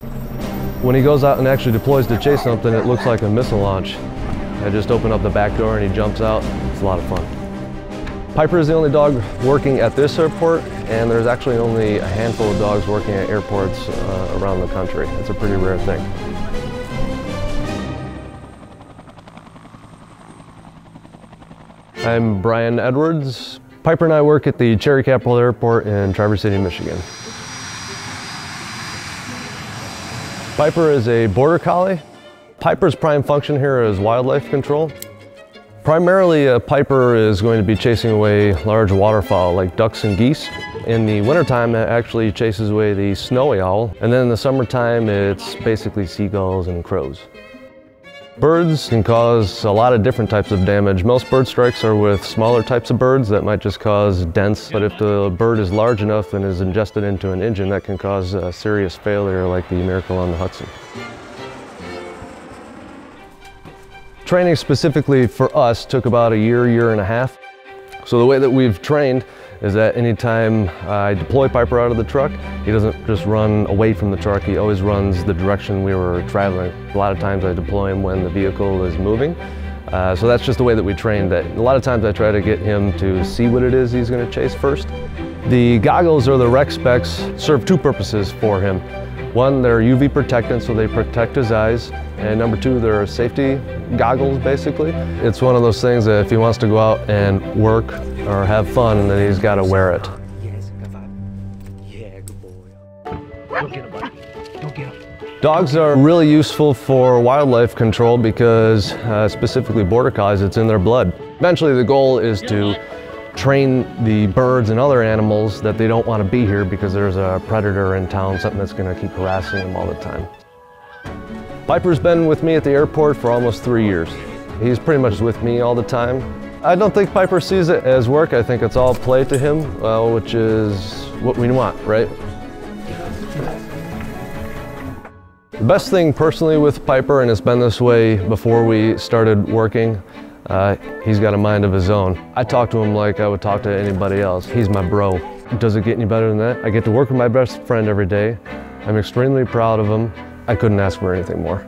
When he goes out and actually deploys to chase something, it looks like a missile launch. I just open up the back door and he jumps out. It's a lot of fun. Piper is the only dog working at this airport, and there's actually only a handful of dogs working at airports around the country. It's a pretty rare thing. I'm Brian Edwards. Piper and I work at the Cherry Capital Airport in Traverse City, Michigan. Piper is a border collie. Piper's prime function here is wildlife control. Primarily, Piper is going to be chasing away large waterfowl like ducks and geese. In the wintertime, it actually chases away the snowy owl. And then in the summertime, it's basically seagulls and crows. Birds can cause a lot of different types of damage. Most bird strikes are with smaller types of birds that might just cause dents. But if the bird is large enough and is ingested into an engine, that can cause a serious failure like the Miracle on the Hudson. Training specifically for us took about a year and a half. So the way that we've trained is that anytime I deploy Piper out of the truck, he doesn't just run away from the truck, he always runs the direction we were traveling. A lot of times I deploy him when the vehicle is moving. So that's just the way that we trained that. A lot of times I try to get him to see what it is he's going to chase first. The goggles or the rec specs serve two purposes for him. One, they're UV protectant, so they protect his eyes. And number two, they're safety goggles, basically. It's one of those things that if he wants to go out and work or have fun, then he's got to wear it. Yes, yeah, good boy. Don't get him, buddy. Don't get him. Dogs are really useful for wildlife control because, specifically border collies, it's in their blood. Eventually, the goal is to train the birds and other animals that they don't want to be here because there's a predator in town, something that's going to keep harassing them all the time. Piper's been with me at the airport for almost 3 years. He's pretty much with me all the time. I don't think Piper sees it as work. I think it's all play to him, which is what we want, right? The best thing personally with Piper, and it's been this way before we started working, he's got a mind of his own. I talk to him like I would talk to anybody else. He's my bro. Does it get any better than that? I get to work with my best friend every day. I'm extremely proud of him. I couldn't ask for anything more.